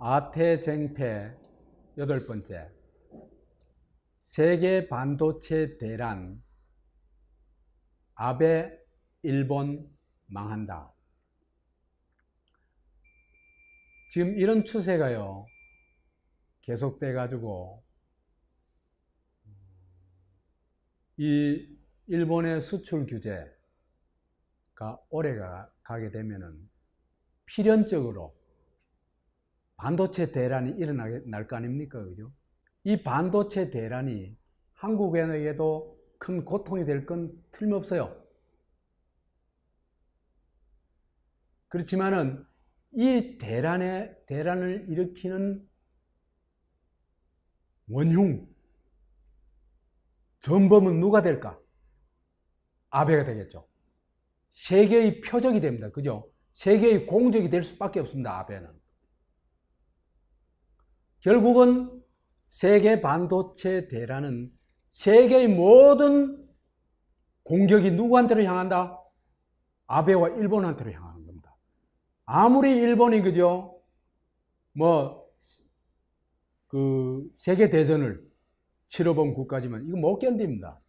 아태쟁패 8번째. 세계 반도체 대란, 아베 일본 망한다. 지금 이런 추세가요 계속돼 가지고 이 일본의 수출 규제가 오래 가게 되면은 필연적으로 반도체 대란이 일어날 거 아닙니까? 그죠? 이 반도체 대란이 한국에게도 큰 고통이 될 건 틀림없어요. 그렇지만은 이 대란을 일으키는 원흉, 전범은 누가 될까? 아베가 되겠죠. 세계의 표적이 됩니다. 그죠? 세계의 공적이 될 수밖에 없습니다. 아베는. 결국은 세계 반도체 대란은 세계의 모든 공격이 누구한테로 향한다? 아베와 일본한테로 향하는 겁니다. 아무리 일본이 그죠? 세계 대전을 치러본 국가지만 이거 못 견딥니다.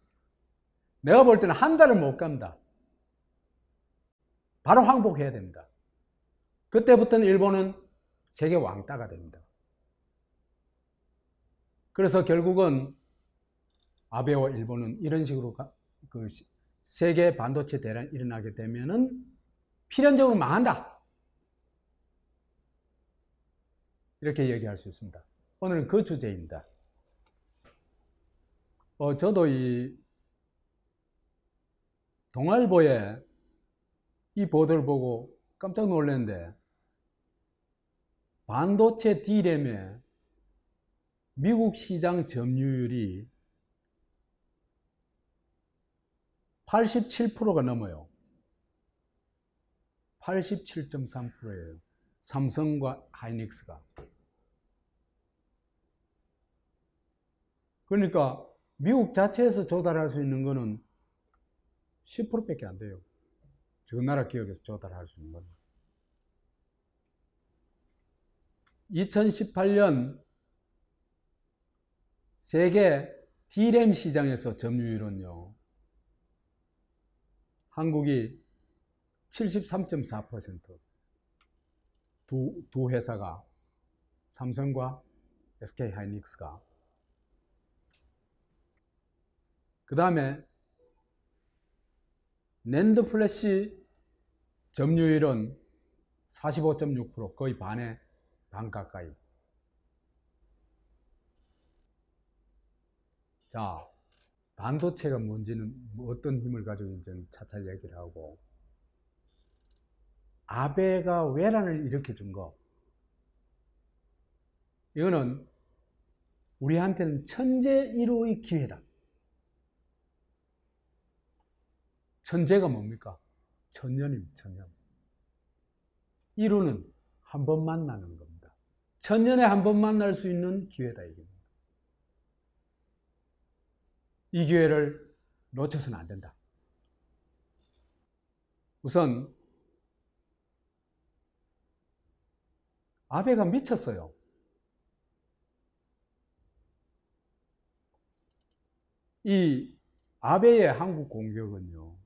내가 볼 때는 한 달을 못 갑니다. 바로 항복해야 됩니다. 그때부터는 일본은 세계 왕따가 됩니다. 그래서 결국은 아베와 일본은 이런 식으로 세계 반도체 대란이 일어나게 되면은 필연적으로 망한다. 이렇게 얘기할 수 있습니다. 오늘은 그 주제입니다. 저도 이 동아일보에 이 보도를 보고 깜짝 놀랐는데 반도체 D램의 미국 시장 점유율이 87%가 넘어요. 87.3%예요. 삼성과 하이닉스가. 그러니까 미국 자체에서 조달할 수 있는 거는 10%밖에 안 돼요. 저 나라 기업에서 조달할 수 있는 건. 2018년 세계 D램 시장에서 점유율은요, 한국이 73.4%, 두 회사가, 삼성과 SK 하이닉스가. 그 다음에 낸드 플래시 점유율은 45.6%, 거의 반 가까이. 자, 반도체가 뭔지는 어떤 힘을 가지고 있는지는 차차 얘기를 하고, 아베가 외란을 일으켜준 거, 이거는 우리한테는 천재일우의 기회다. 천재가 뭡니까? 천년입니다. 천년. 일우는 한 번 만나는 겁니다. 천년에 한 번 만날 수 있는 기회다. 이게. 이 기회를 놓쳐서는 안 된다. 우선 아베가 미쳤어요. 이 아베의 한국 공격은요,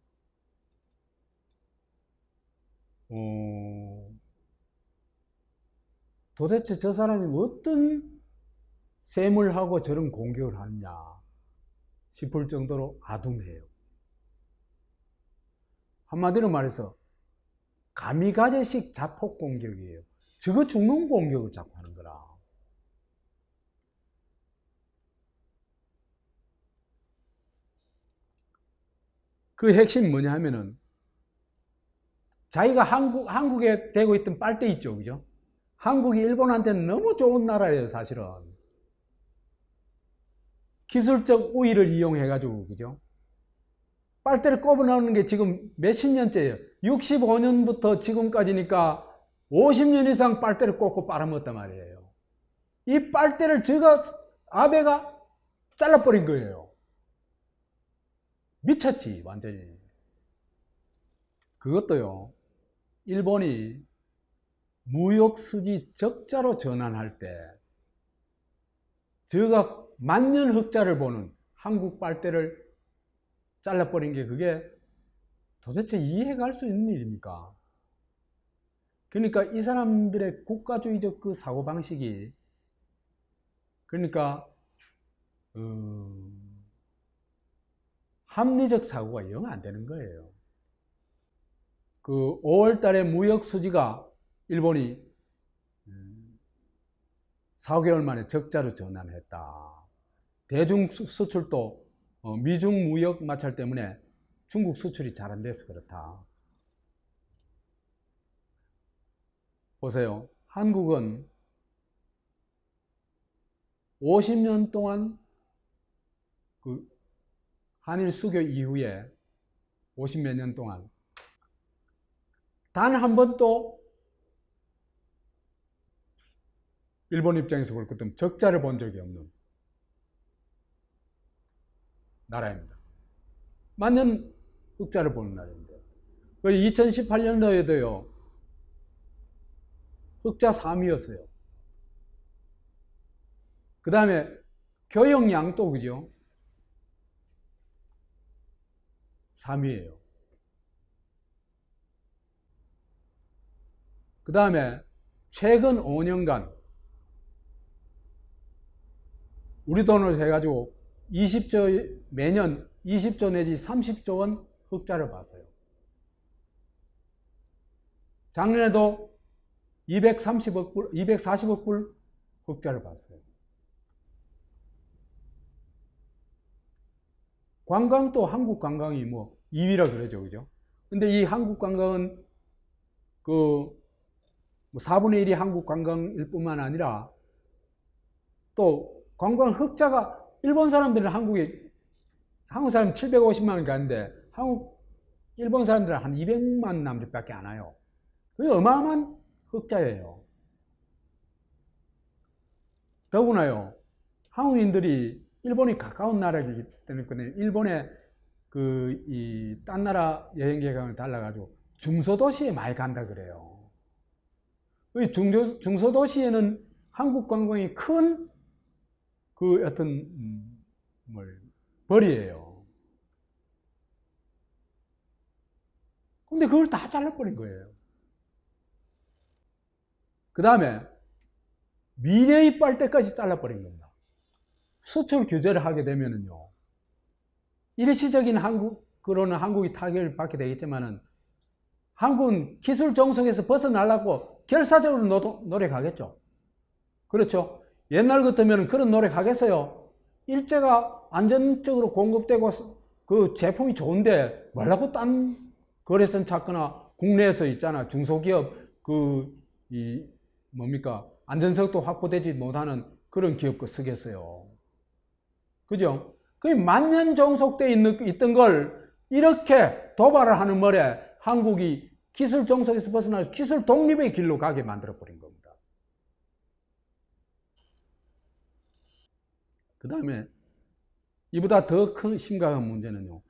도대체 저 사람이 어떤 셈을 하고 저런 공격을 하느냐 싶을 정도로 아둔해요. 한마디로 말해서 가미가제식 자폭 공격이에요. 저거 죽는 공격을 자꾸 하는 거라. 그 핵심이 뭐냐 하면은 자기가 한국에 대고 있던 빨대 있죠. 그죠? 한국이 일본한테는 너무 좋은 나라예요, 사실은. 기술적 우위를 이용해가지고, 그죠? 빨대를 꼽아 나오는 게 지금 몇십 년째예요. 65년부터 지금까지니까 50년 이상 빨대를 꽂고 빨아먹었단 말이에요. 이 빨대를 아베가 잘라버린 거예요. 미쳤지, 완전히. 그것도요, 일본이 무역수지 적자로 전환할 때 저가 만년 흑자를 보는 한국 빨대를 잘라버린 게 그게 도대체 이해가 갈 수 있는 일입니까? 그러니까 이 사람들의 국가주의적 그 사고방식이 그러니까 합리적 사고가 영 안 되는 거예요. 그 5월 달에 무역 수지가 일본이 4개월 만에 적자로 전환했다. 대중 수출도 미중 무역 마찰 때문에 중국 수출이 잘 안 돼서 그렇다. 보세요. 한국은 50년 동안 그 한일 수교 이후에 50몇 년 동안 단 한 번도 일본 입장에서 볼 것 같으면 적자를 본 적이 없는 나라입니다. 만년 흑자를 보는 나라인데 2018년도에도요 흑자 3위였어요. 그 다음에 교역량도 그죠? 3위예요. 그 다음에 최근 5년간 우리 돈을 해가지고 20조, 매년 20조 내지 30조 원 흑자를 봤어요. 작년에도 230억 불, 240억 불 흑자를 봤어요. 관광도 한국 관광이 뭐 2위라 그러죠, 그죠? 근데 이 한국 관광은 그 4분의 1이 한국 관광일 뿐만 아니라 또 관광 흑자가 일본 사람들은 한국 사람 750만 원 가는데 일본 사람들은 한 200만 남짓밖에 안 와요. 그게 어마어마한 흑자예요. 더구나요, 한국인들이 일본이 가까운 나라이기 때문에 일본에 딴 나라 여행 계획을 달라가지고 중소도시에 많이 간다 그래요. 중소도시에는 한국 관광이 큰 벌이에요. 근데 그걸 다 잘라버린 거예요. 그 다음에 미래의 빨대까지 잘라버린 겁니다. 수출 규제를 하게 되면은요, 일시적인 그러는 한국이 타격을 받게 되겠지만은, 한국은 기술 정석에서 벗어나려고 결사적으로 노력하겠죠. 그렇죠. 옛날 같으면 그런 노력하겠어요. 일제가 안전적으로 공급되고 그 제품이 좋은데 뭐라고 딴 거래선 찾거나 국내에서 있잖아. 중소기업 안전성도 확보되지 못하는 그런 기업거 쓰겠어요. 그죠? 그 만년 종속돼 있던 걸 이렇게 도발을 하는 말에 한국이 기술 종속에서 벗어나서 기술 독립의 길로 가게 만들어버린 겁니다. 그 다음에 이보다 더 큰 심각한 문제는요,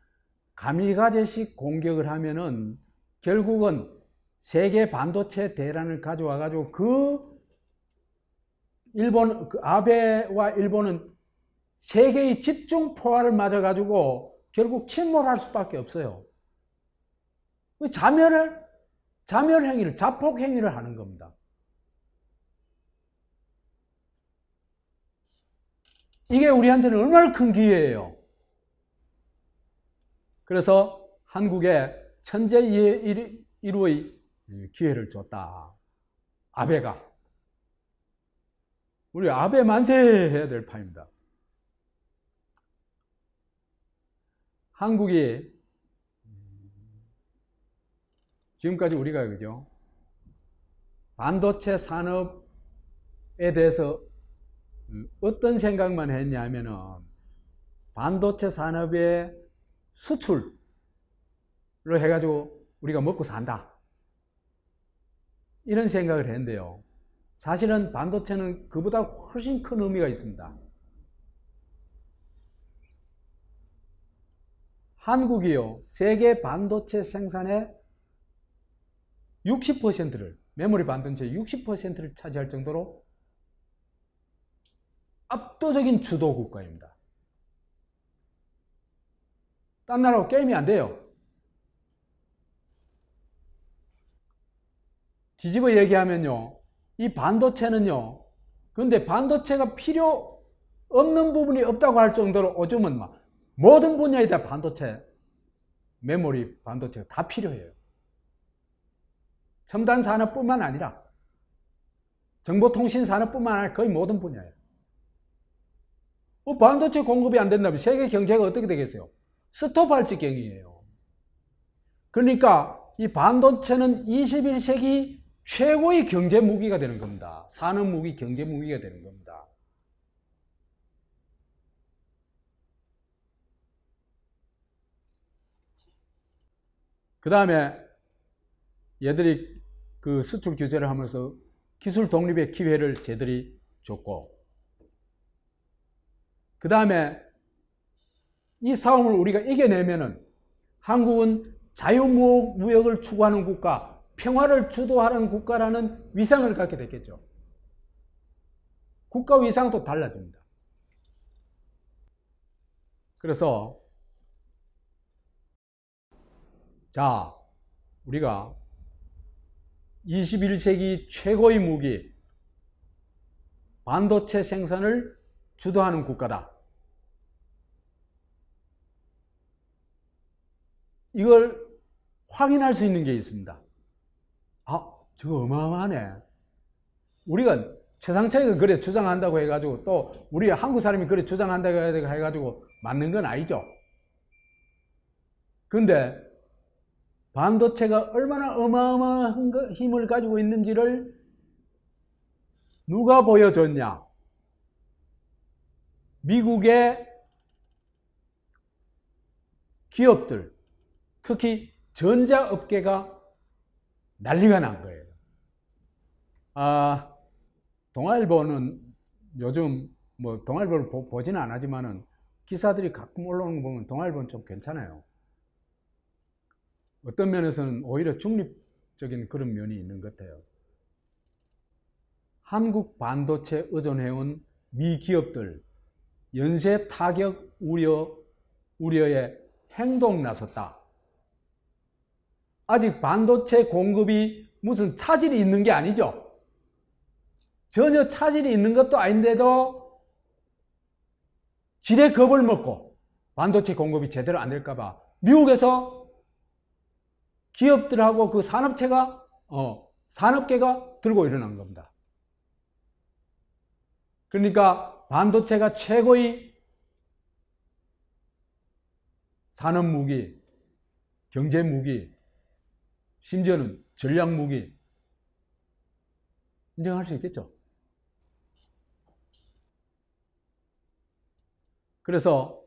가미가제식 공격을 하면은 결국은 세계 반도체 대란을 가져와 가지고 아베와 일본은 세계의 집중 포화를 맞아 가지고 결국 침몰할 수밖에 없어요. 자멸행위를, 자폭행위를 하는 겁니다. 이게 우리한테는 얼마나 큰 기회예요. 그래서 한국에 천재 일우의 기회를 줬다. 아베가. 우리 아베 만세 해야 될 판입니다. 한국이 지금까지 우리가 그죠? 반도체 산업에 대해서 어떤 생각만 했냐면은 반도체 산업의 수출로 해가지고 우리가 먹고 산다. 이런 생각을 했는데요. 사실은 반도체는 그보다 훨씬 큰 의미가 있습니다. 한국이요, 세계 반도체 생산의 60%를 메모리 반도체 60%를 차지할 정도로 압도적인 주도 국가입니다. 딴 나라하고 게임이 안 돼요. 뒤집어 얘기하면요, 이 반도체는요, 근데 반도체가 필요 없는 부분이 없다고 할 정도로 요즘은 막 모든 분야에 다 반도체, 메모리 반도체가 다 필요해요. 첨단 산업뿐만 아니라 정보통신 산업뿐만 아니라 거의 모든 분야예요. 반도체 공급이 안 된다면 세계 경제가 어떻게 되겠어요? 스톱할 지경이에요. 그러니까 이 반도체는 21세기 최고의 경제 무기가 되는 겁니다. 산업 무기, 경제 무기가 되는 겁니다. 그 다음에 얘들이 그 수출 규제를 하면서 기술 독립의 기회를 쟤들이 줬고, 그 다음에 이 싸움을 우리가 이겨내면은 한국은 자유무역을 추구하는 국가, 평화를 주도하는 국가라는 위상을 갖게 됐겠죠. 국가 위상도 달라집니다. 그래서 자, 우리가 21세기 최고의 무기 반도체 생산을 주도하는 국가다. 이걸 확인할 수 있는 게 있습니다. 저거 어마어마하네. 우리가 최상차이가 그래 주장한다고 해가지고 또 우리 한국 사람이 그래 주장한다고 해가지고 맞는 건 아니죠. 근데 반도체가 얼마나 어마어마한 힘을 가지고 있는지를 누가 보여줬냐? 미국의 기업들, 특히 전자업계가 난리가 난 거예요. 동아일보는 요즘 뭐 동아일보를 보지는 않지만은 기사들이 가끔 올라오는 거 보면 동아일보는 좀 괜찮아요. 어떤 면에서는 오히려 중립적인 그런 면이 있는 것 같아요. 한국 반도체 의존해온 미 기업들 연쇄 타격 우려에 행동 나섰다. 아직 반도체 공급이 무슨 차질이 있는 게 아니죠. 전혀 차질이 있는 것도 아닌데도 지레 겁을 먹고 반도체 공급이 제대로 안 될까봐 미국에서 기업들하고 그 산업계가 들고 일어난 겁니다. 그러니까 반도체가 최고의 산업무기, 경제무기, 심지어는 전략무기 인정할 수 있겠죠. 그래서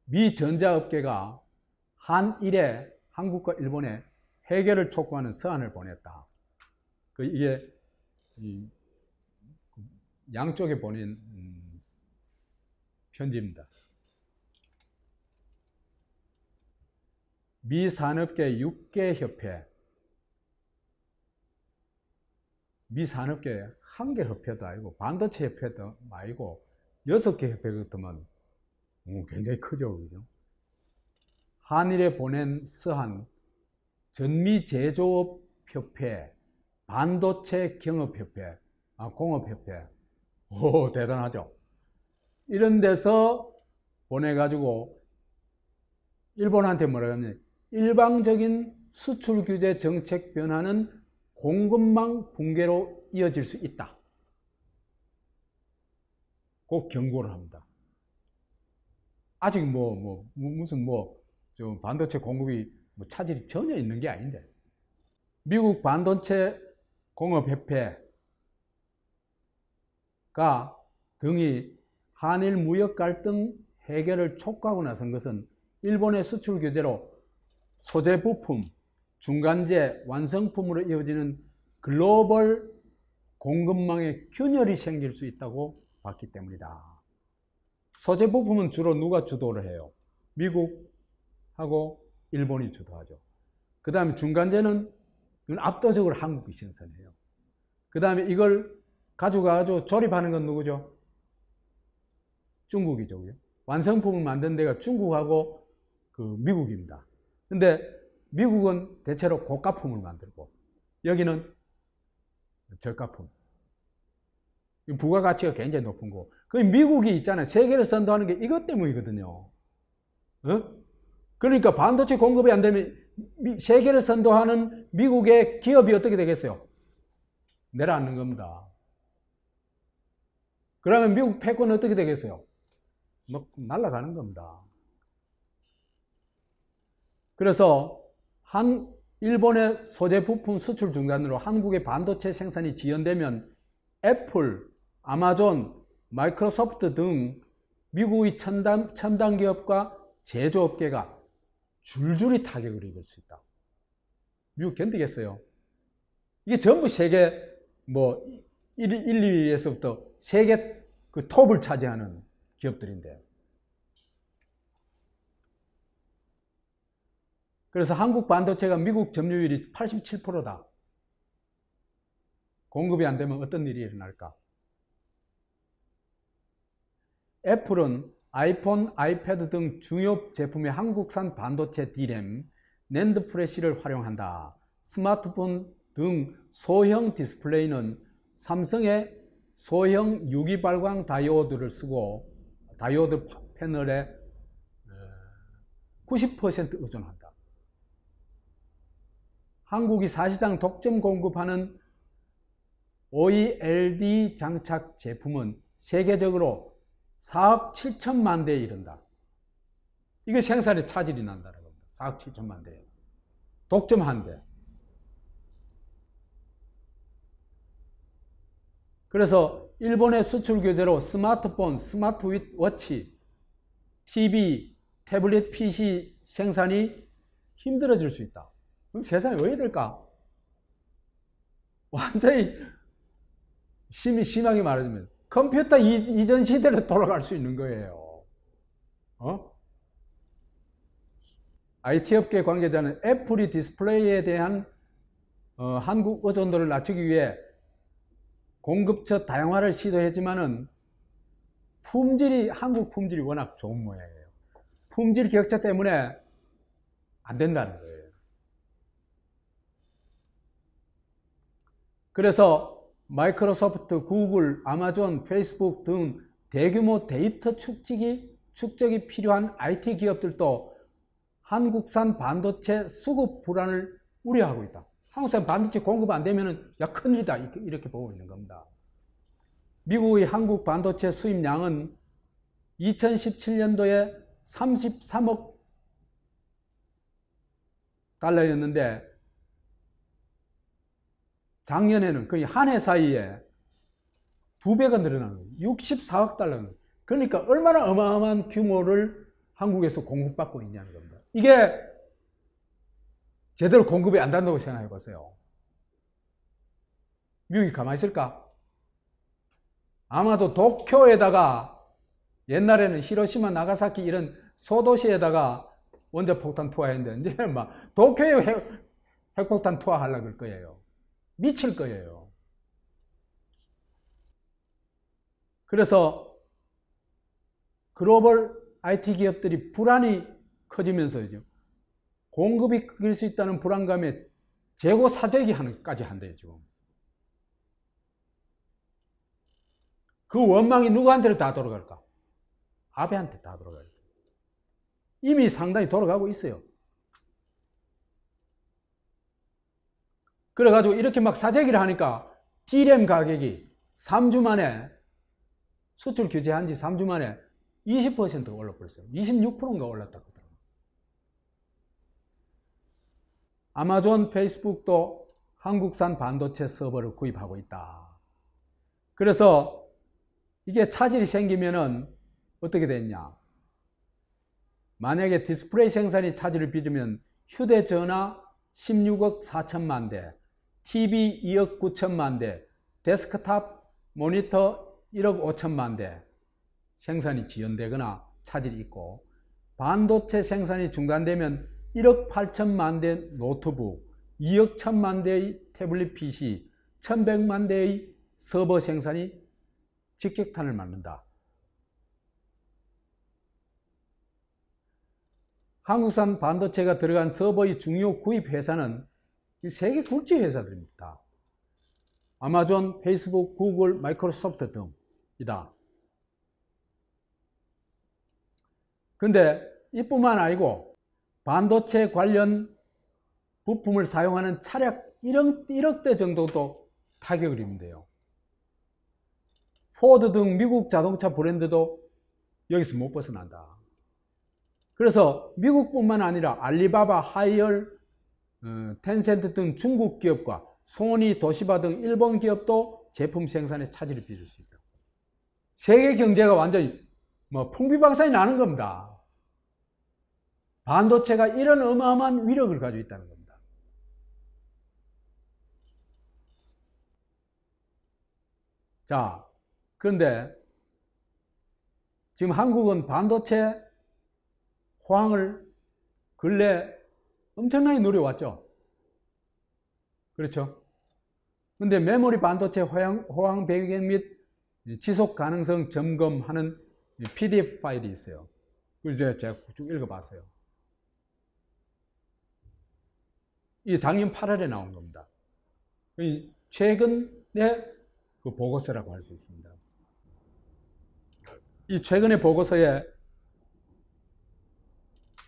미 전자업계가 한일에 한국과 일본에 해결을 촉구하는 서한을 보냈다. 이게 양쪽에 보낸 편지입니다. 미 산업계 6개 협회, 미 산업계 1개 협회도 아니고 반도체 협회도 아니고 6개 협회 같으면 굉장히 크죠, 그죠? 한일에 보낸 서한, 전미제조업협회, 반도체 경업협회, 공업협회, 대단하죠. 이런 데서 보내가지고 일본한테 뭐라고 하냐면 일방적인 수출 규제 정책 변화는 공급망 붕괴로 이어질 수 있다. 꼭 경고를 합니다. 아직 무슨 반도체 공급이 차질이 전혀 있는 게 아닌데. 미국 반도체 공업협회가 등이 한일 무역 갈등 해결을 촉구하고 나선 것은 일본의 수출 규제로 소재 부품, 중간재, 완성품으로 이어지는 글로벌 공급망에 균열이 생길 수 있다고 봤기 때문이다. 소재 부품은 주로 누가 주도를 해요? 미국하고 일본이 주도하죠. 그 다음에 중간재는 이건 압도적으로 한국이 생산해요. 그 다음에 이걸 가져가서 조립하는 건 누구죠? 중국이죠. 그죠? 완성품을 만든 데가 중국하고 그 미국입니다. 근데 미국은 대체로 고가품을 만들고 여기는 저가품. 부가가치가 굉장히 높은 거. 그 미국이 있잖아요. 세계를 선도하는 게 이것 때문이거든요. 어? 그러니까 반도체 공급이 안 되면 세계를 선도하는 미국의 기업이 어떻게 되겠어요? 내려앉는 겁니다. 그러면 미국 패권은 어떻게 되겠어요? 뭐 날아가는 겁니다. 그래서 일본의 소재 부품 수출 중단으로 한국의 반도체 생산이 지연되면 애플, 아마존, 마이크로소프트 등 미국의 첨단 기업과 제조업계가 줄줄이 타격을 입을 수 있다. 미국 견디겠어요? 이게 전부 세계 뭐 1, 2위에서부터 세계 그 톱을 차지하는 기업들인데. 그래서 한국 반도체가 미국 점유율이 87%다. 공급이 안 되면 어떤 일이 일어날까? 애플은 아이폰, 아이패드 등 중요 제품의 한국산 반도체 D램, 낸드 프레시를 활용한다. 스마트폰 등 소형 디스플레이는 삼성의 소형 유기발광 다이오드를 쓰고 다이오드 패널에 90% 의존한다. 한국이 사실상 독점 공급하는 OLED 장착 제품은 세계적으로 4억 7천만 대에 이른다. 이게 생산에 차질이 난다는 겁니다. 4억 7천만 대. 독점한대. 그래서 일본의 수출 규제로 스마트폰, 스마트워치, TV, 태블릿 PC 생산이 힘들어질 수 있다. 그럼 세상이 왜 될까? 완전히 심하게 말하자면 컴퓨터 이전 시대로 돌아갈 수 있는 거예요. IT 업계 관계자는 애플이 디스플레이에 대한 한국 의존도를 낮추기 위해 공급처 다양화를 시도했지만은 한국 품질이 워낙 좋은 모양이에요. 품질 격차 때문에 안 된다는 거예요. 그래서 마이크로소프트, 구글, 아마존, 페이스북 등 대규모 데이터 축적이 필요한 IT 기업들도 한국산 반도체 수급 불안을 우려하고 있다. 한국산 반도체 공급 안 되면 야 큰일이다 이렇게 보고 있는 겁니다. 미국의 한국 반도체 수입량은 2017년도에 33억 달러였는데 작년에는 거의 한 해 사이에 2배가 늘어나는 거예요. 64억 달러. 그러니까 얼마나 어마어마한 규모를 한국에서 공급받고 있냐는 겁니다. 이게 제대로 공급이 안 된다고 생각해 보세요. 미국이 가만히 있을까? 아마도 도쿄에다가 옛날에는 히로시마, 나가사키 이런 소도시에다가 원자폭탄 투하했는데 이제 막 도쿄에 핵폭탄 투하하려고 할 거예요. 미칠 거예요. 그래서 글로벌 IT 기업들이 불안이 커지면서죠. 공급이 끊길 수 있다는 불안감에 재고 사재기까지 한대요, 지금. 그 원망이 누구한테 다 돌아갈까? 아베한테 다 돌아가요. 이미 상당히 돌아가고 있어요. 그래가지고 이렇게 막 사재기를 하니까 D램 가격이 3주 만에 수출 규제한 지 3주 만에 20%가 올라버렸어요. 26%인가 올랐다고 하더라고요. 아마존, 페이스북도 한국산 반도체 서버를 구입하고 있다. 그래서 이게 차질이 생기면은 어떻게 됐냐? 만약에 디스플레이 생산이 차질을 빚으면 휴대전화 16억 4천만 대, TV 2억 9천만 대, 데스크탑 모니터 1억 5천만 대 생산이 지연되거나 차질이 있고, 반도체 생산이 중단되면 1억 8천만 대 노트북, 2억 1천만 대의 태블릿 PC, 1100만 대의 서버 생산이 직격탄을 맞는다. 한국산 반도체가 들어간 서버의 중요 구입 회사는 이 세계 굴지 회사들입니다. 아마존, 페이스북, 구글, 마이크로소프트 등이다. 근데 이뿐만 아니고 반도체 관련 부품을 사용하는 차량 1억 대 정도도 타격을 입는데요. 포드 등 미국 자동차 브랜드도 여기서 못 벗어난다. 그래서 미국뿐만 아니라 알리바바, 하이얼, 텐센트 등 중국 기업과 소니, 도시바 등 일본 기업도 제품 생산에 차질을 빚을 수 있다. 세계 경제가 완전히 풍비박산이 나는 겁니다. 반도체가 이런 어마어마한 위력을 가지고 있다는 겁니다. 자, 그런데 지금 한국은 반도체 호황을 근래 엄청나게 누려왔죠. 그렇죠? 근데 메모리 반도체 호황 배경 및 지속 가능성 점검하는 PDF 파일이 있어요. 그래서 제가 쭉 읽어봤어요. 이게 작년 8월에 나온 겁니다. 최근에 그 보고서라고 할 수 있습니다. 이 최근의 보고서의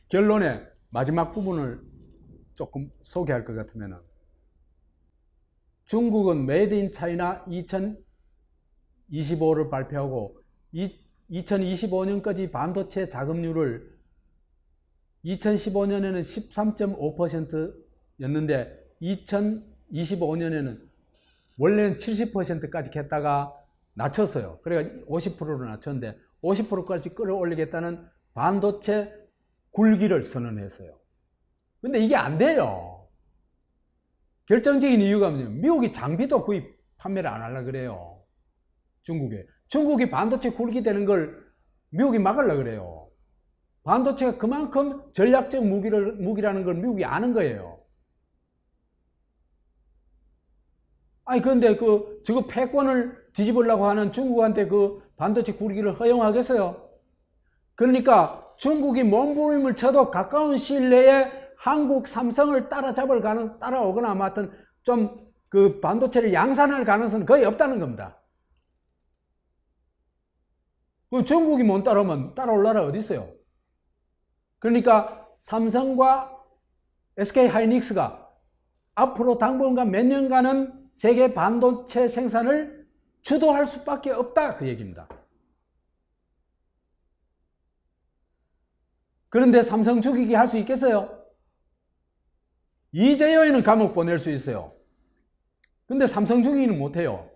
결론의 마지막 부분을 조금 소개할 것 같으면, 중국은 메이드 인 차이나 2025를 발표하고 2025년까지 반도체 자금률을 2015년에는 13.5%였는데 2025년에는 원래는 70%까지 했다가 낮췄어요. 그러니까 50%로 낮췄는데 50%까지 끌어올리겠다는 반도체 굴기를 선언했어요. 근데 이게 안 돼요. 결정적인 이유가 뭐냐면 미국이 장비도 거의 판매를 안 하려고 그래요. 중국이 반도체 굴기 되는 걸 미국이 막으려고 그래요. 반도체가 그만큼 전략적 무기라는 걸 미국이 아는 거예요. 아니 근데 저거 패권을 뒤집으려고 하는 중국한테 그 반도체 굴기를 허용하겠어요? 그러니까 중국이 몸부림을 쳐도 가까운 시일 내에 한국 삼성을 따라오거나 아무튼 좀 그 반도체를 양산할 가능성은 거의 없다는 겁니다. 중국이 못 따라오면 따라올 나라 어디 있어요? 그러니까 삼성과 SK 하이닉스가 앞으로 당분간 몇 년간은 세계 반도체 생산을 주도할 수밖에 없다, 그 얘기입니다. 그런데 삼성 죽이기 할 수 있겠어요? 이재용에는 감옥 보낼 수 있어요. 근데 삼성 죽이기는 못해요.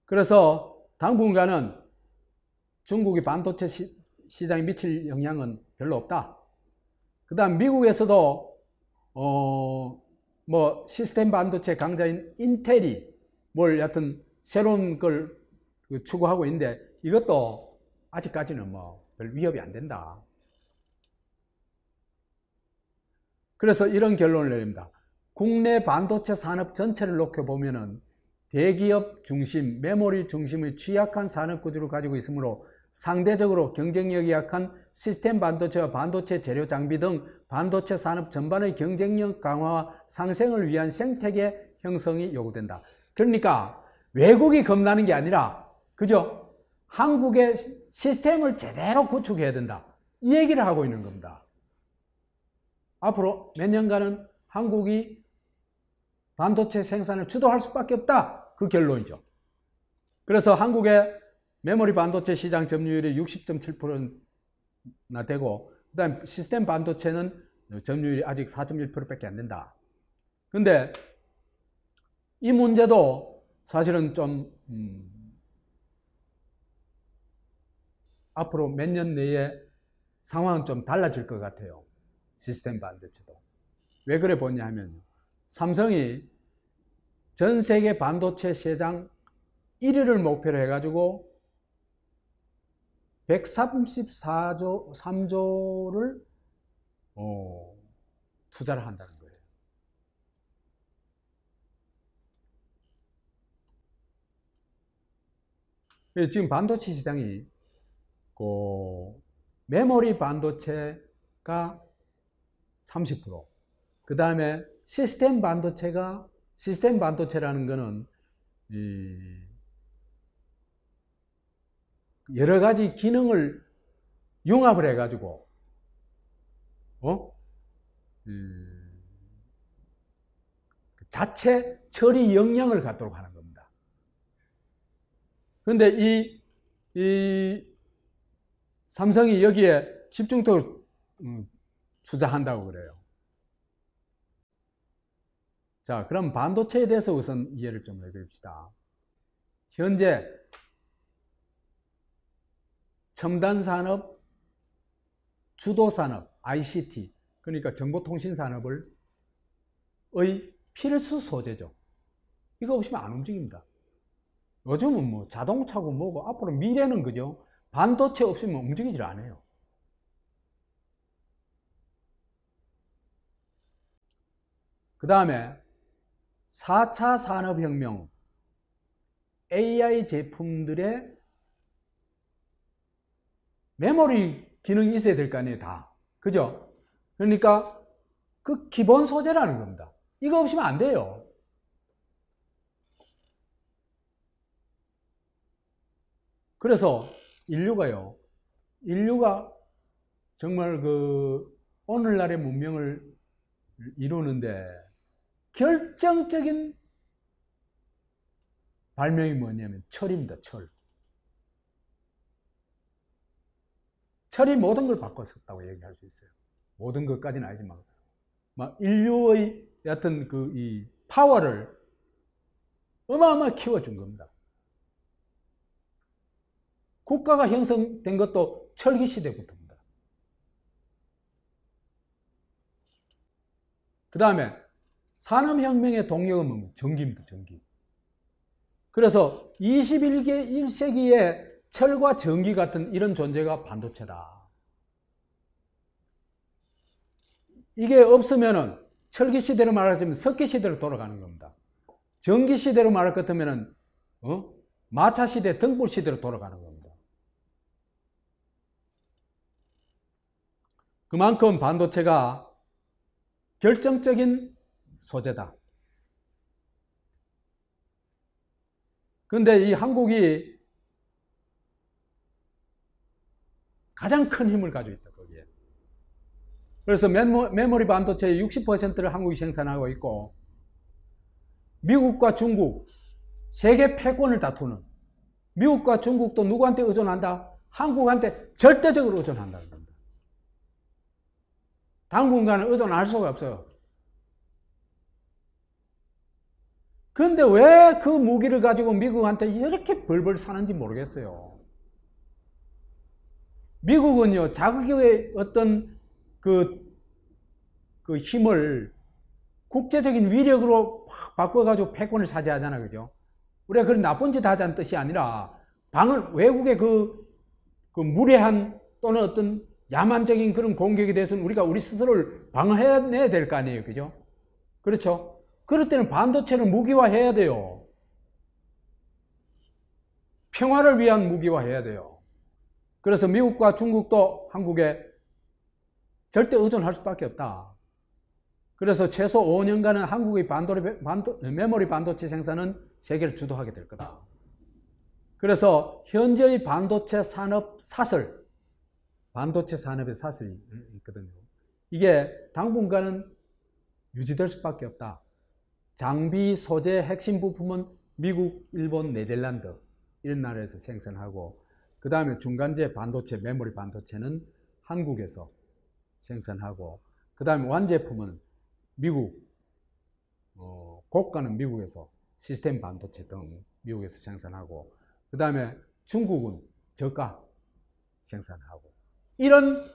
그래서 당분간은 중국이 반도체 시장에 미칠 영향은 별로 없다. 그 다음 미국에서도 시스템 반도체 강자인 인텔이 여하튼 새로운 걸 추구하고 있는데 이것도 아직까지는 별 위협이 안 된다. 그래서 이런 결론을 내립니다. 국내 반도체 산업 전체를 놓고 보면은 대기업 중심, 메모리 중심의 취약한 산업 구조를 가지고 있으므로 상대적으로 경쟁력이 약한 시스템 반도체와 반도체 재료 장비 등 반도체 산업 전반의 경쟁력 강화와 상생을 위한 생태계 형성이 요구된다. 그러니까 외국이 겁나는 게 아니라, 그죠? 한국의 시스템을 제대로 구축해야 된다. 이 얘기를 하고 있는 겁니다. 앞으로 몇 년간은 한국이 반도체 생산을 주도할 수밖에 없다. 그 결론이죠. 그래서 한국의 메모리 반도체 시장 점유율이 60.7%나 되고, 그 다음 시스템 반도체는 점유율이 아직 4.1%밖에 안 된다. 근데 이 문제도 사실은 좀 앞으로 몇 년 내에 상황은 좀 달라질 것 같아요. 시스템 반도체도. 왜 그래 보냐 하면, 삼성이 전 세계 반도체 시장 1위를 목표로 해가지고 134조, 3조를 투자를 한다는 거예요. 그래서 지금 반도체 시장이 메모리 반도체가 30%, 그 다음에 시스템 반도체라는 거는 여러 가지 기능을 융합을 해가지고 자체 처리 역량을 갖도록 하는 겁니다. 그런데 이 삼성이 여기에 집중적으로 투자한다고 그래요. 자, 그럼 반도체에 대해서 우선 이해를 좀 해봅시다. 현재 첨단 산업, 주도 산업, ICT, 그러니까 정보통신 산업의 필수 소재죠. 이거 없으면 안 움직입니다. 요즘은 뭐 자동차고 뭐고 앞으로 미래는 그죠? 반도체 없으면 움직이질 않아요. 그 다음에 4차 산업혁명, AI 제품들의 메모리 기능이 있어야 될 거 아니에요, 다. 그죠? 그러니까 그 기본 소재라는 겁니다. 이거 없으면 안 돼요. 그래서 인류가 정말 오늘날의 문명을 이루는데 결정적인 발명이 뭐냐면 철입니다, 철. 철이 모든 걸 바꿨었다고 얘기할 수 있어요. 모든 것까지는 아니지만, 인류의 여하튼 이 파워를 어마어마하게 키워준 겁니다. 국가가 형성된 것도 철기 시대부터입니다. 그 다음에 산업혁명의 동력은 뭡니까? 전기입니다, 전기. 그래서 21세기에 철과 전기 같은 이런 존재가 반도체다. 이게 없으면은 철기 시대로 말하자면 석기 시대로 돌아가는 겁니다. 전기 시대로 말할 것 같으면은 마차 시대, 등불 시대로 돌아가는 겁니다. 그만큼 반도체가 결정적인 소재다. 그런데 이 한국이 가장 큰 힘을 가지고 있다, 거기에. 그래서 메모리 반도체의 60%를 한국이 생산하고 있고, 미국과 중국, 세계 패권을 다투는, 미국과 중국도 누구한테 의존한다? 한국한테 절대적으로 의존한다는 겁니다. 당분간은 의존할 수가 없어요. 그런데 왜 그 무기를 가지고 미국한테 이렇게 벌벌 사는지 모르겠어요. 미국은요, 자국의 어떤 그 힘을 국제적인 위력으로 바꿔가지고 패권을 차지하잖아, 그죠? 우리가 그런 나쁜 짓 하자는 뜻이 아니라, 외국의 그 무례한 또는 어떤 야만적인 그런 공격에 대해서는 우리가 우리 스스로를 방어해내야 될 거 아니에요, 그죠? 그렇죠? 그럴 때는 반도체를 무기화해야 돼요. 평화를 위한 무기화해야 돼요. 그래서 미국과 중국도 한국에 절대 의존할 수밖에 없다. 그래서 최소 5년간은 한국의 메모리 반도체 생산은 세계를 주도하게 될 거다. 그래서 현재의 반도체 산업 사슬, 반도체 산업의 사슬이 있거든요. 이게 당분간은 유지될 수밖에 없다. 장비, 소재, 핵심 부품은 미국, 일본, 네덜란드 이런 나라에서 생산하고, 그 다음에 중간재 반도체, 메모리 반도체는 한국에서 생산하고, 그 다음에 완제품은 미국, 고가는 미국에서, 시스템 반도체 등 미국에서 생산하고, 그 다음에 중국은 저가 생산하고, 이런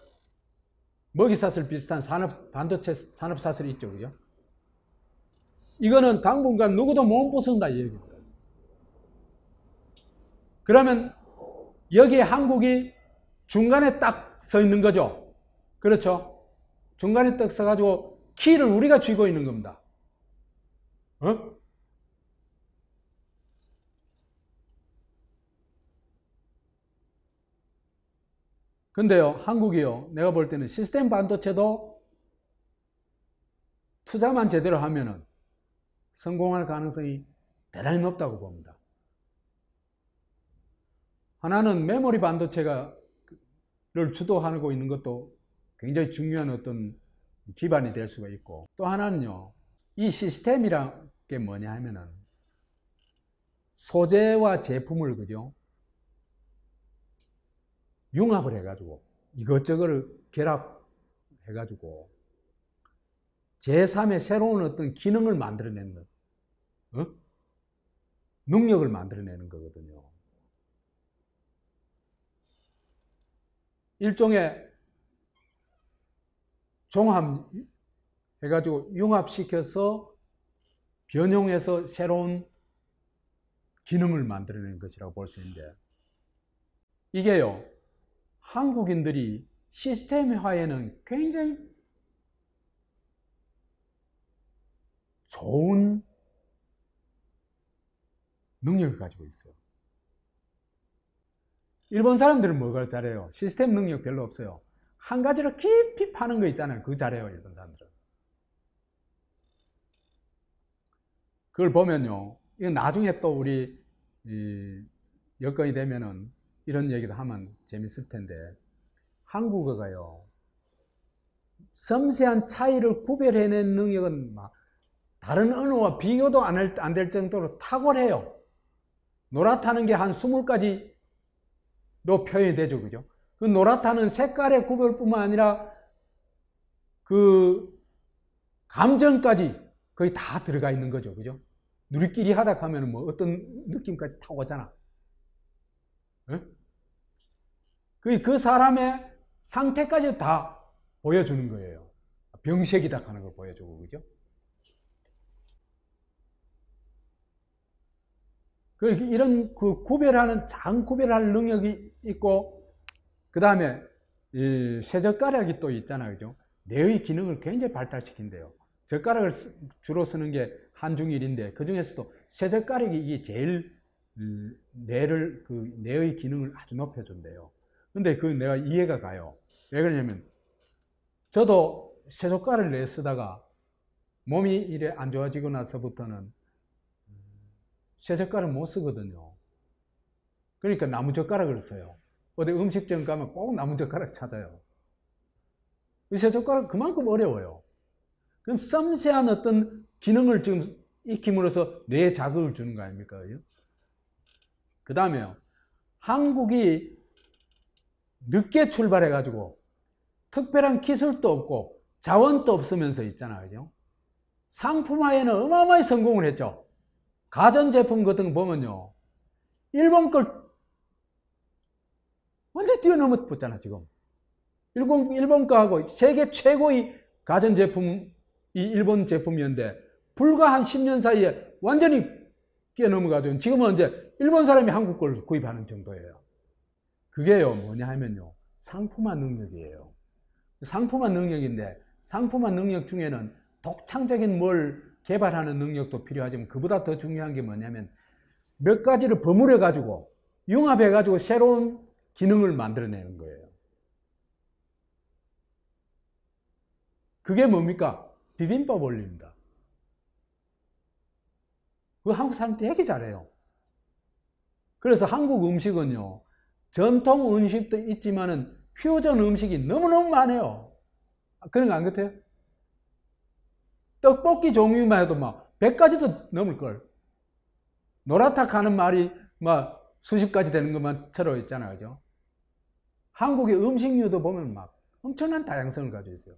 먹이사슬 비슷한 반도체 산업사슬이 있죠, 그죠? 이거는 당분간 누구도 못 벗어난다 이 얘기입니다. 그러면 여기에 한국이 중간에 딱 서 있는 거죠. 그렇죠? 중간에 떡 써가지고 키를 우리가 쥐고 있는 겁니다. 근데요, 한국이요, 내가 볼 때는 시스템 반도체도 투자만 제대로 하면은 성공할 가능성이 대단히 높다고 봅니다. 하나는 메모리 반도체를 주도하고 있는 것도 굉장히 중요한 어떤 기반이 될 수가 있고, 또 하나는요, 이 시스템이란 게 뭐냐 하면은 소재와 제품을 그죠? 융합을 해가지고 이것저것을 결합해가지고 제3의 새로운 어떤 기능을 만들어내는 것, 능력을 만들어내는 거거든요. 일종의 종합해가지고 융합시켜서 변형해서 새로운 기능을 만들어내는 것이라고 볼 수 있는데, 이게요, 한국인들이 시스템화에는 굉장히 좋은 능력을 가지고 있어요. 일본 사람들은 뭐가 잘해요? 시스템 능력 별로 없어요. 한 가지로 깊이 파는 거 있잖아요. 그거 잘해요, 일본 사람들은. 그걸 보면요, 이거 나중에 또 우리 여건이 되면은 이런 얘기도 하면 재밌을 텐데, 한국어가요, 섬세한 차이를 구별해낸 능력은 막 다른 언어와 비교도 안 될 정도로 탁월해요. 노랗다는 게 한 20가지로 표현이 되죠, 그죠? 그 노랗다는 색깔의 구별뿐만 아니라 그 감정까지 거의 다 들어가 있는 거죠, 그죠? 누리끼리 하다 하면 뭐 어떤 느낌까지 타고 오잖아. 그 사람의 상태까지 다 보여주는 거예요. 병색이다 하는 걸 보여주고, 그죠? 이런 그 구별하는, 장 구별할 능력이 있고, 그 다음에 쇠젓가락이 또 있잖아요, 그죠? 뇌의 기능을 굉장히 발달시킨대요. 젓가락을 주로 쓰는 게 한중일인데, 그 중에서도 쇠젓가락이 이게 제일 뇌의 기능을 아주 높여준대요. 근데 내가 이해가 가요. 왜 그러냐면, 저도 쇠젓가락을 쓰다가 몸이 이래 안 좋아지고 나서부터는 쇠젓가락 못 쓰거든요. 그러니까 나무젓가락을 써요. 어디 음식점 가면 꼭 나무젓가락 찾아요. 쇠젓가락 그만큼 어려워요. 그럼 섬세한 어떤 기능을 지금 익힘으로써 뇌에 자극을 주는 거 아닙니까? 그 다음에요, 한국이 늦게 출발해가지고 특별한 기술도 없고 자원도 없으면서 있잖아요, 그죠? 상품화에는 어마어마하게 성공을 했죠. 가전제품 같은 거 보면요, 일본 걸 완전히 뛰어넘었잖아, 지금. 일본 거하고 세계 최고의 가전제품이 일본 제품이었는데, 불과 한 10년 사이에 완전히 뛰어넘어가지고, 지금은 이제 일본 사람이 한국 걸 구입하는 정도예요. 그게요, 뭐냐 하면요, 상품화 능력이에요. 상품화 능력인데, 상품화 능력 중에는 독창적인 뭘 개발하는 능력도 필요하지만, 그보다 더 중요한 게 뭐냐면, 몇 가지를 버무려가지고, 융합해가지고 새로운 기능을 만들어내는 거예요. 그게 뭡니까? 비빔밥 원리입니다. 그거 한국 사람들이 되게 잘해요. 그래서 한국 음식은요, 전통 음식도 있지만은 퓨전 음식이 너무너무 많아요. 그런 거 안 같아요? 떡볶이 종류만 해도 막 100가지도 넘을걸. 노랗다 하는 말이 막 수십 가지 되는 것만처럼 있잖아요, 그죠? 한국의 음식류도 보면 막 엄청난 다양성을 가지고 있어요.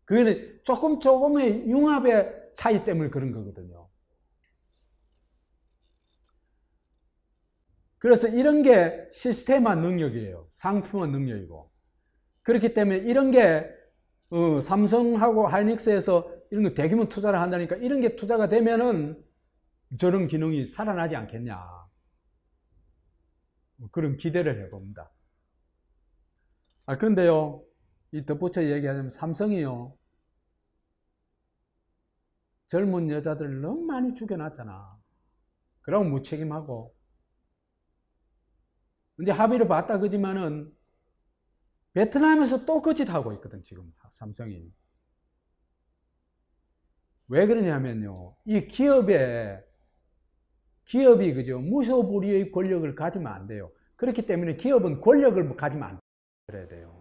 그게 조금의 융합의 차이 때문에 그런 거거든요. 그래서 이런 게 시스템화 능력이에요. 상품화 능력이고. 그렇기 때문에 이런 게 삼성하고 하이닉스에서 이런 거 대규모 투자를 한다니까, 이런 게 투자가 되면은 저런 기능이 살아나지 않겠냐, 그런 기대를 해봅니다. 근데요, 이 덧붙여 얘기하자면 삼성이요. 젊은 여자들 너무 많이 죽여놨잖아. 그러고 무책임하고. 이제 합의를 봤다 그지만은 베트남에서 또 거짓하고 있거든, 지금 삼성이. 왜 그러냐면요. 이 기업이 그죠? 무소불위의 권력을 가지면 안 돼요. 그렇기 때문에 기업은 권력을 가지면 안 돼요.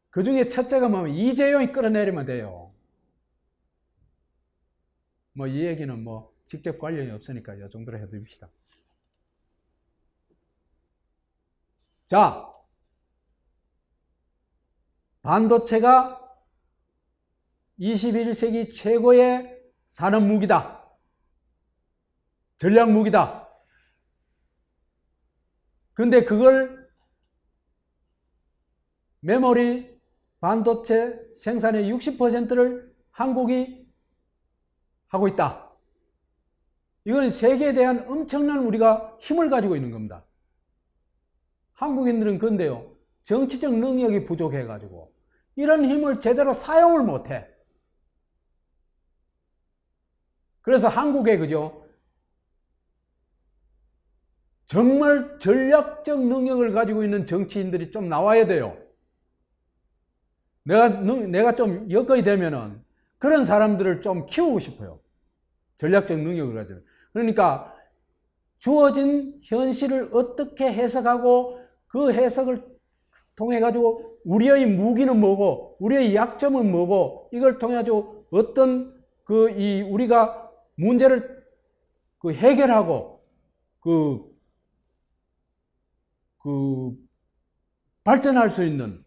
그 중에 첫째가 뭐냐면 이재용이 끌어내리면 돼요. 뭐 이 얘기는 뭐 직접 관련이 없으니까 이 정도로 해둡시다. 자, 반도체가 21세기 최고의 산업무기다. 전략무기다. 근데 그걸 메모리 반도체 생산의 60%를 한국이 하고 있다. 이건 세계에 대한 엄청난 우리가 힘을 가지고 있는 겁니다. 한국인들은 근데요, 정치적 능력이 부족해가지고 이런 힘을 제대로 사용을 못해. 그래서 한국에 그죠? 정말 전략적 능력을 가지고 있는 정치인들이 좀 나와야 돼요. 내가 좀 여건이 되면은 그런 사람들을 좀 키우고 싶어요. 전략적 능력을 가지고. 그러니까 주어진 현실을 어떻게 해석하고 그 해석을 통해 가지고 우리의 무기는 뭐고 우리의 약점은 뭐고 이걸 통해 가지고 어떤 우리가 문제를 해결하고 발전할 수 있는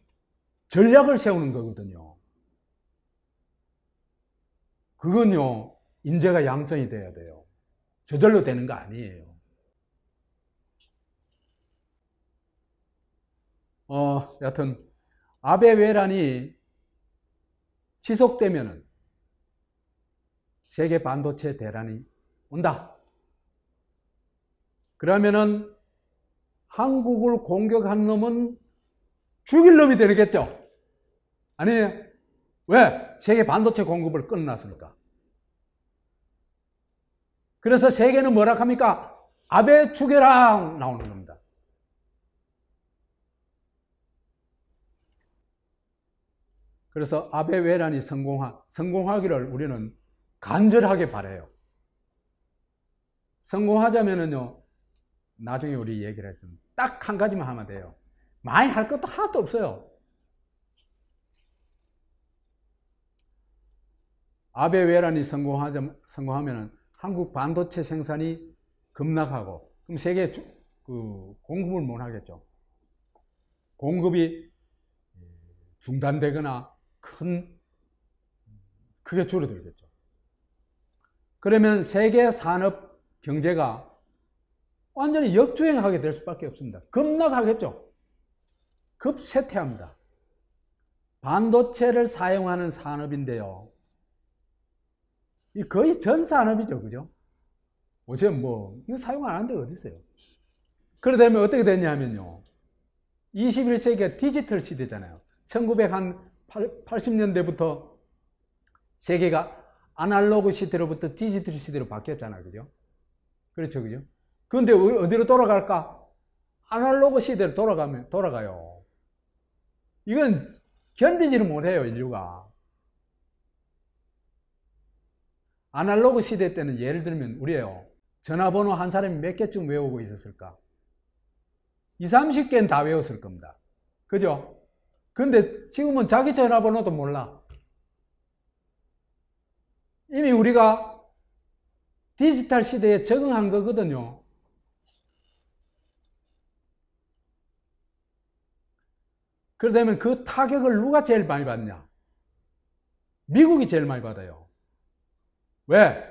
전략을 세우는 거거든요. 그건요, 인재가 양성이 돼야 돼요. 저절로 되는 거 아니에요. 여하튼 아베 외란이 지속되면은 세계 반도체 대란이 온다. 그러면은 한국을 공격한 놈은 죽일 놈이 되겠죠. 아니에요? 왜? 세계 반도체 공급을 끊어놨으니까. 그래서 세계는 뭐라 합니까? 아베 죽여라 나오는 겁니다. 그래서 아베 외란이 성공하기를 우리는 간절하게 바라요. 성공하자면은요, 나중에 우리 얘기를 했습니다. 딱 한 가지만 하면 돼요. 많이 할 것도 하나도 없어요. 아베 외란이 성공하면은 한국 반도체 생산이 급락하고, 그럼 세계 공급을 못 하겠죠. 공급이 중단되거나 크게 줄어들겠죠. 그러면 세계 산업 경제가 완전히 역주행하게 될 수밖에 없습니다. 급락하겠죠. 급쇠퇴합니다. 반도체를 사용하는 산업인데요. 이 거의 전 산업이죠, 그죠? 요새 이거 사용 안 하는 데가 어디 있어요? 그러다 보면 어떻게 됐냐면요. 21세기가 디지털 시대잖아요. 1980년대부터 세계가 아날로그 시대로부터 디지털 시대로 바뀌었잖아요, 그죠? 그렇죠, 그죠? 그런데 어디로 돌아갈까? 아날로그 시대로 돌아가요. 이건 견디지를 못해요, 인류가. 아날로그 시대 때는 예를 들면 우리요, 전화번호 한 사람이 몇 개쯤 외우고 있었을까? 20, 30개는 다 외웠을 겁니다. 그죠? 근데 지금은 자기 전화번호도 몰라. 이미 우리가 디지털 시대에 적응한 거거든요. 그러다면 그 타격을 누가 제일 많이 받냐? 미국이 제일 많이 받아요. 왜?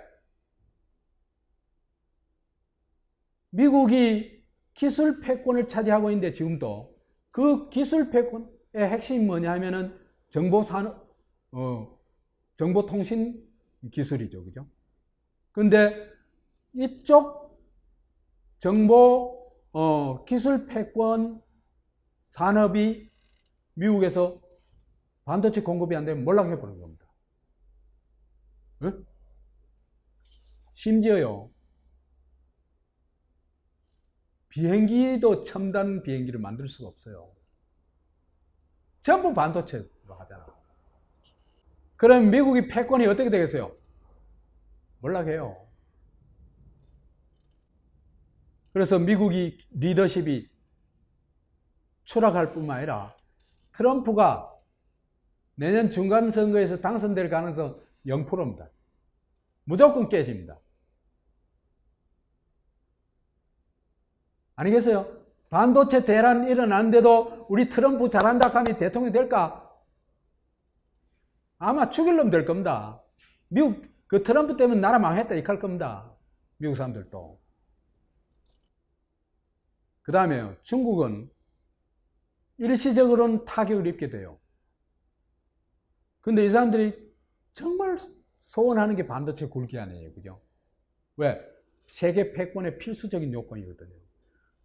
미국이 기술 패권을 차지하고 있는데 지금도 그 기술 패권의 핵심이 뭐냐 하면은 정보통신 기술이죠. 그죠? 근데 이쪽 기술 패권 산업이 미국에서 반도체 공급이 안 되면 몰락해버린 겁니다. 응? 심지어요, 비행기도 첨단 비행기를 만들 수가 없어요. 전부 반도체로 하잖아. 그럼 미국이 패권이 어떻게 되겠어요? 몰락해요. 그래서 미국이 리더십이 추락할 뿐만 아니라 트럼프가 내년 중간선거에서 당선될 가능성 0%입니다. 무조건 깨집니다. 아니겠어요? 반도체 대란 일어났는데도 우리 트럼프 잘한다 하면 대통령이 될까? 아마 죽일 놈 될 겁니다. 미국 그 트럼프 때문에 나라 망했다 이렇게 할 겁니다. 미국 사람들도. 그 다음에 중국은 일시적으로는 타격을 입게 돼요. 근데 이 사람들이 정말 소원하는 게 반도체 굴기 아니에요. 그죠? 왜? 세계 패권의 필수적인 요건이거든요.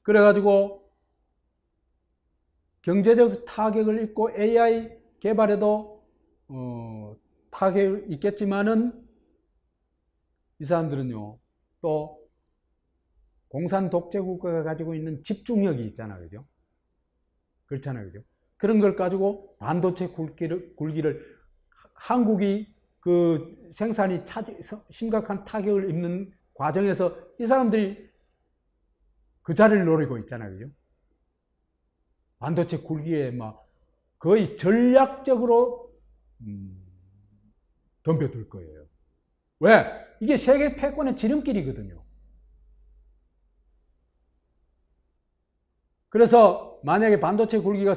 그래가지고 경제적 타격을 입고 AI 개발에도 타격이 있겠지만은 이 사람들은요, 또 공산 독재 국가가 가지고 있는 집중력이 있잖아요. 그죠? 그렇잖아요. 그죠? 그런 걸 가지고 반도체 굴기를 한국이 그 생산이 심각한 타격을 입는 과정에서 이 사람들이 그 자리를 노리고 있잖아요. 그죠? 반도체 굴기에 막 거의 전략적으로 덤벼들 거예요. 왜? 이게 세계 패권의 지름길이거든요. 그래서 만약에 반도체 굴기가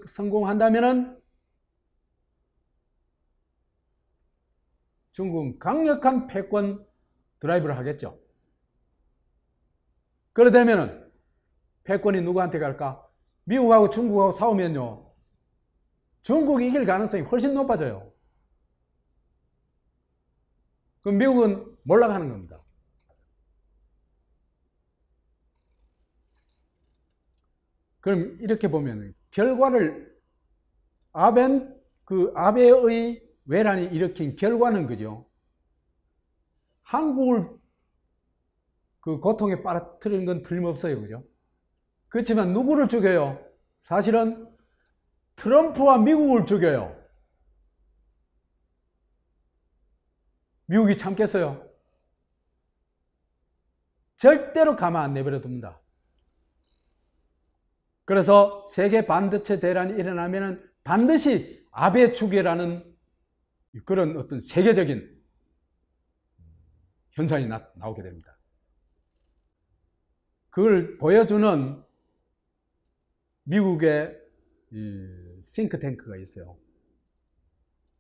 성공한다면은 중국은 강력한 패권 드라이브를 하겠죠. 그러다면은 패권이 누구한테 갈까? 미국하고 중국하고 싸우면요, 중국이 이길 가능성이 훨씬 높아져요. 그럼 미국은 몰락하는 겁니다. 그럼 이렇게 보면 결과를 아베의 외란이 일으킨 결과는 그죠? 한국을 그 고통에 빠뜨리는 건 틀림없어요. 그죠? 그렇지만 누구를 죽여요? 사실은 트럼프와 미국을 죽여요. 미국이 참겠어요? 절대로 가만 안 내버려 둡니다. 그래서 세계 반도체 대란이 일어나면 반드시 아베 추계라는 그런 어떤 세계적인 현상이 나오게 됩니다. 그걸 보여주는 미국의 싱크탱크가 있어요.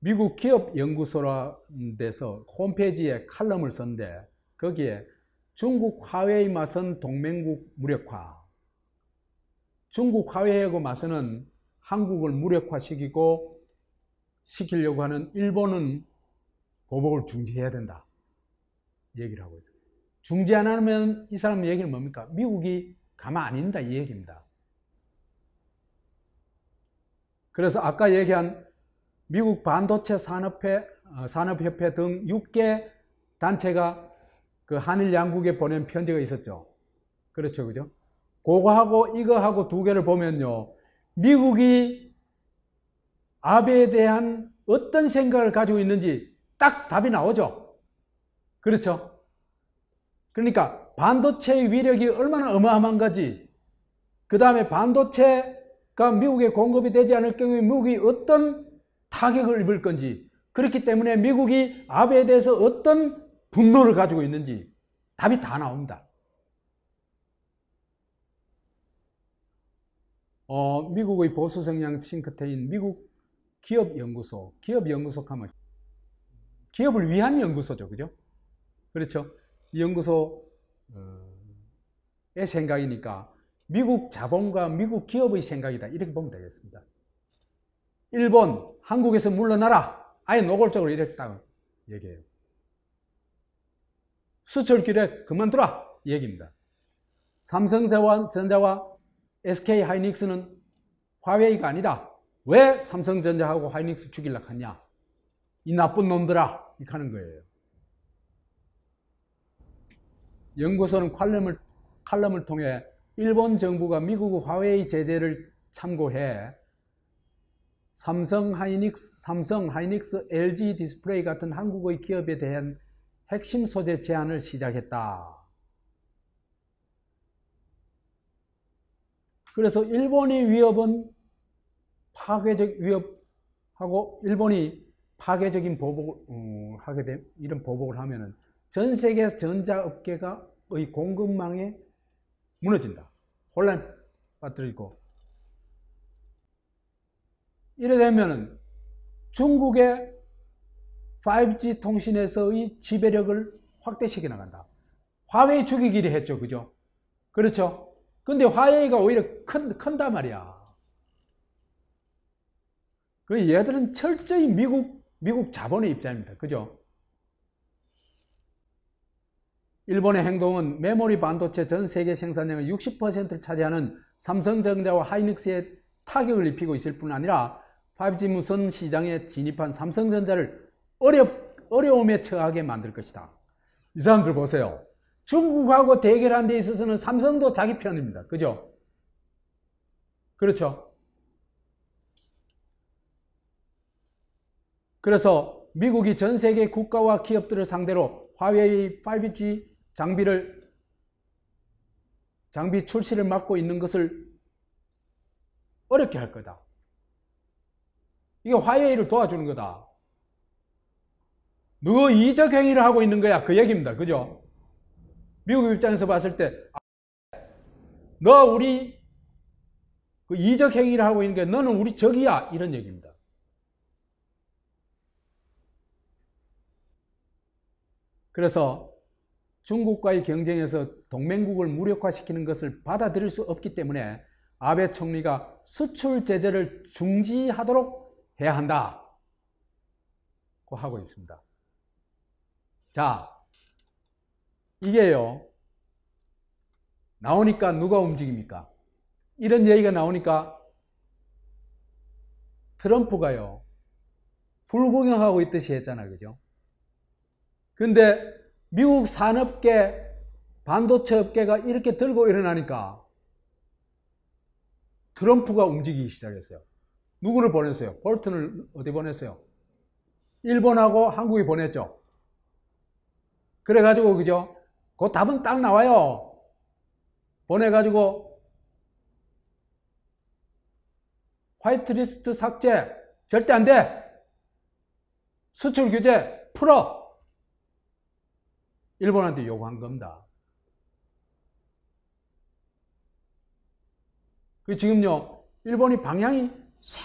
미국 기업연구소라는 데서 홈페이지에 칼럼을 썼는데 거기에 중국 화웨이 맞선 동맹국 무력화, 중국 화웨이하고 맞서는 한국을 시키려고 하는 일본은 보복을 중지해야 된다 얘기를 하고 있어요. 중지 안 하면 이 사람 얘기는 뭡니까? 미국이 가만 안 있는다 이 얘기입니다. 그래서 아까 얘기한 미국 반도체 산업협회 등 6개 단체가 그 한일 양국에 보낸 편지가 있었죠. 그렇죠, 그죠? 그거하고 이거하고 두 개를 보면요, 미국이 아베에 대한 어떤 생각을 가지고 있는지 딱 답이 나오죠. 그렇죠? 그러니까 반도체의 위력이 얼마나 어마어마한 건지, 그 다음에 반도체가 미국에 공급이 되지 않을 경우에 미국이 어떤 타격을 입을 건지, 그렇기 때문에 미국이 아베에 대해서 어떤 분노를 가지고 있는지 답이 다 나옵니다. 미국의 보수 성향 싱크탱크인 미국 기업연구소 하면 기업을 위한 연구소죠. 그죠? 그렇죠? 이 연구소의 생각이니까 미국 자본과 미국 기업의 생각이다. 이렇게 보면 되겠습니다. 일본, 한국에서 물러나라. 아예 노골적으로 이랬다고 얘기해요. 수출 규제 그만두라. 이 얘기입니다. 삼성전자와 SK 하이닉스는 화웨이가 아니다. 왜 삼성전자하고 하이닉스 죽이려고 하냐? 이 나쁜 놈들아! 이렇게 하는 거예요. 연구소는 칼럼을 통해 일본 정부가 미국 화웨이 제재를 참고해 삼성, 하이닉스, LG 디스플레이 같은 한국의 기업에 대한 핵심 소재 제한을 시작했다. 그래서 일본의 위협은 파괴적 위협하고 일본이 파괴적인 보복을 하게 되 이런 보복을 하면은 전 세계 전자업계의 공급망에 무너진다. 혼란 빠뜨리고. 이래 되면은 중국의 5G 통신에서의 지배력을 확대시켜 나간다. 화웨이 죽이기를 했죠. 그죠? 그렇죠? 근데 화웨이가 오히려 큰단 말이야. 그 얘들은 철저히 미국 자본의 입장입니다. 그죠? 일본의 행동은 메모리 반도체 전 세계 생산량의 60%를 차지하는 삼성전자와 하이닉스에 타격을 입히고 있을 뿐 아니라 5G 무선 시장에 진입한 삼성전자를 어려움에 처하게 만들 것이다. 이 사람들 보세요. 중국하고 대결한 데 있어서는 삼성도 자기 편입니다. 그죠? 그렇죠? 그래서 미국이 전 세계 국가와 기업들을 상대로 화웨이 5G 장비 출시를 막고 있는 것을 어렵게 할 거다. 이게 화웨이를 도와주는 거다. 너 이적 행위를 하고 있는 거야. 그 얘기입니다. 그죠? 미국 입장에서 봤을 때, 너 우리 그 이적 행위를 하고 있는 게 너는 우리 적이야. 이런 얘기입니다. 그래서 중국과의 경쟁에서 동맹국을 무력화시키는 것을 받아들일 수 없기 때문에 아베 총리가 수출 제재를 중지하도록 해야 한다고 하고 있습니다. 자, 이게요, 나오니까 누가 움직입니까? 이런 얘기가 나오니까 트럼프가요, 불구경하고 있듯이 했잖아요. 그죠? 근데 미국 산업계, 반도체 업계가 이렇게 들고 일어나니까 트럼프가 움직이기 시작했어요. 누구를 보냈어요? 볼튼을 어디 보냈어요? 일본하고 한국이 보냈죠. 그래가지고, 그죠? 그 답은 딱 나와요. 보내가지고, 화이트리스트 삭제, 절대 안 돼! 수출 규제 풀어! 일본한테 요구한 겁니다. 그 지금요, 일본이 방향이 싹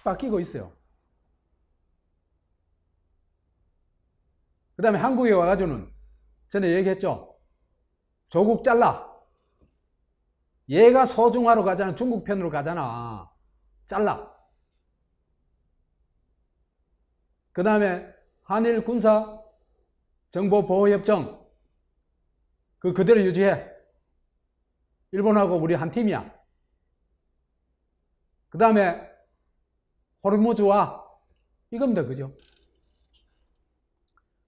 바뀌고 있어요. 그 다음에 한국에 와가지고는 전에 얘기했죠. 조국 잘라. 얘가 소중하러 가잖아. 중국 편으로 가잖아. 잘라. 그 다음에 한일 군사 정보보호협정 그대로 유지해. 일본하고 우리 한 팀이야. 그 다음에 호르무즈와 이겁니다. 그죠?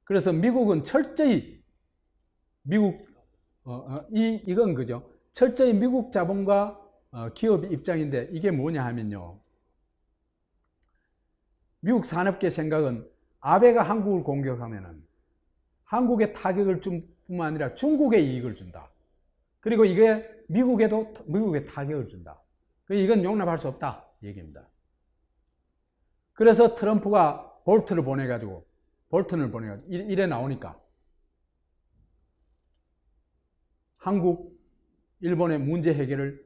그래서 미국은 철저히 이건 그죠? 철저히 미국 자본과 기업 입장인데 이게 뭐냐 하면요. 미국 산업계 생각은 아베가 한국을 공격하면은 한국에 타격을 줄 뿐만 아니라 중국에 이익을 준다. 그리고 이게 미국에 타격을 준다. 이건 용납할 수 없다. 얘기입니다. 그래서 트럼프가 볼튼을 보내가지고 이래 나오니까 한국, 일본의 문제 해결을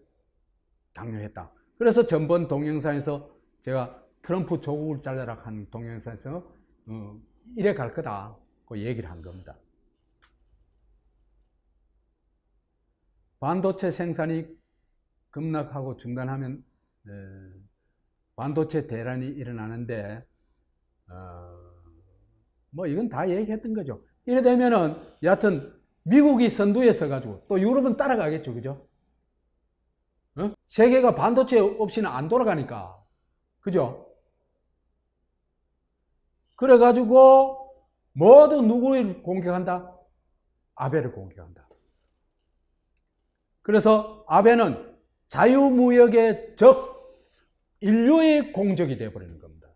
강요했다. 그래서 전번 동영상에서 제가 트럼프 조국을 잘라라 하는 동영상에서 이래 갈 거다. 그 얘기를 한 겁니다. 반도체 생산이 급락하고 중단하면 반도체 대란이 일어나는데 뭐 이건 다 얘기했던 거죠. 이래 되면은 여하튼 미국이 선두에 서가지고 또 유럽은 따라가겠죠. 그죠? 세계가 반도체 없이는 안 돌아가니까. 그죠? 그래가지고 모두 누구를 공격한다? 아베를 공격한다. 그래서 아베는 자유무역의 적, 인류의 공적이 되어버리는 겁니다.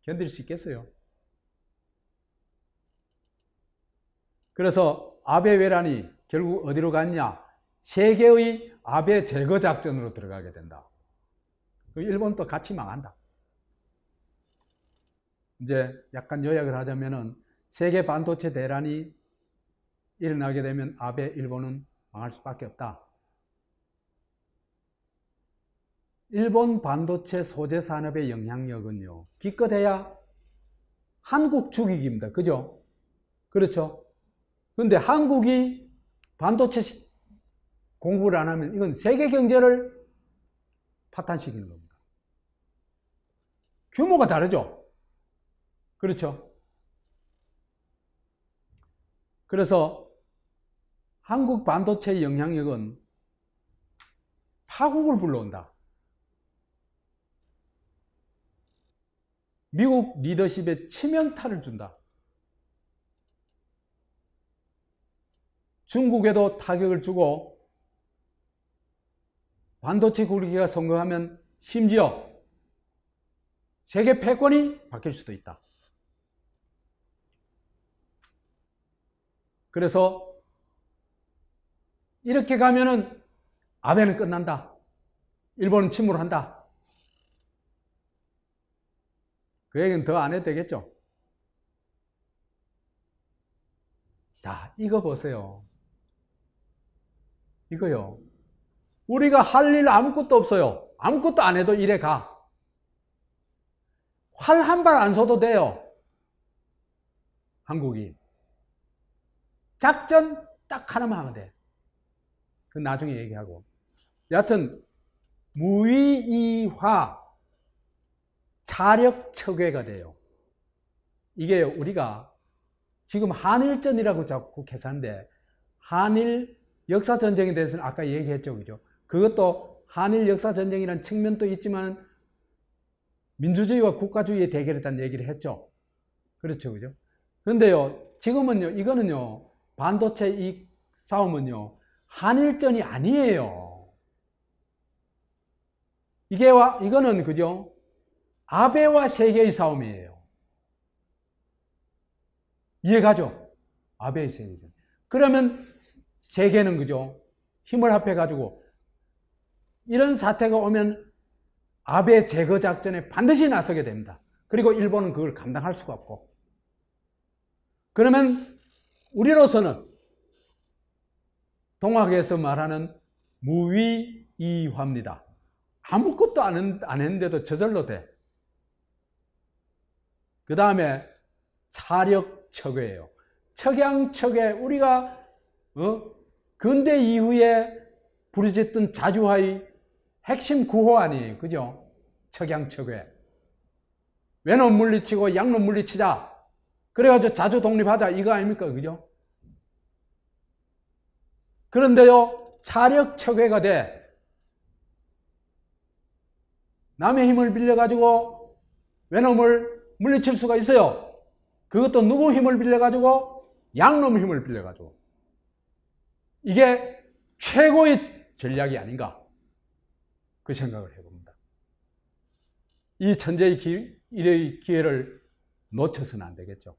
견딜 수 있겠어요? 그래서 아베 외란이 결국 어디로 갔냐? 세계의 아베 제거 작전으로 들어가게 된다. 일본도 같이 망한다. 이제 약간 요약을 하자면은 세계 반도체 대란이 일어나게 되면 아베 일본은 망할 수밖에 없다. 일본 반도체 소재 산업의 영향력은요, 기껏해야 한국 죽이기입니다. 그죠? 그렇죠? 근데 한국이 반도체 공부를 안 하면 이건 세계 경제를 파탄시키는 겁니다. 규모가 다르죠? 그렇죠? 그래서 한국 반도체의 영향력은 파국을 불러온다. 미국 리더십에 치명타를 준다. 중국에도 타격을 주고 반도체 굴기가 성공하면 심지어 세계 패권이 바뀔 수도 있다. 그래서 이렇게 가면은 아베는 끝난다. 일본은 침몰한다. 그 얘기는 더 안 해도 되겠죠? 자, 이거 보세요. 이거요. 우리가 할 일 아무것도 없어요. 아무것도 안 해도 이래 가. 활 한 발 안 쏘도 돼요. 한국이. 작전 딱 하나만 하면 돼. 그 나중에 얘기하고. 여하튼 무의이화 차력 척외가 돼요. 이게 우리가 지금 한일전이라고 자꾸 계산하는데 한일 역사전쟁에 대해서는 아까 얘기했죠. 그죠? 그것도 한일 역사전쟁이라는 측면도 있지만 민주주의와 국가주의의 대결이라는 얘기를 했죠. 그렇죠. 그죠? 근데요, 지금은요, 이거는요, 반도체 이 싸움은요, 한일전이 아니에요. 이거는, 그죠? 아베와 세계의 싸움이에요. 이해가죠? 아베의 세계죠. 그러면 세계는, 그죠? 힘을 합해가지고, 이런 사태가 오면 아베 제거 작전에 반드시 나서게 됩니다. 그리고 일본은 그걸 감당할 수가 없고. 그러면 우리로서는 동학에서 말하는 무위이화입니다. 아무것도 안 했는데도 저절로 돼. 그 다음에 차력척외예요. 척양척외, 우리가 근대 이후에 부르짖던 자주화의 핵심 구호 아니에요. 그죠? 척양척외. 외놈 물리치고 양놈 물리치자. 그래가지고 자주 독립하자. 이거 아닙니까? 그죠? 그런데요, 차력척외가 돼. 남의 힘을 빌려가지고 외놈을 물리칠 수가 있어요. 그것도 누구 힘을 빌려가지고? 양놈 힘을 빌려가지고. 이게 최고의 전략이 아닌가? 그 생각을 해봅니다. 이 천재의 일의 기회를 놓쳐서는 안 되겠죠.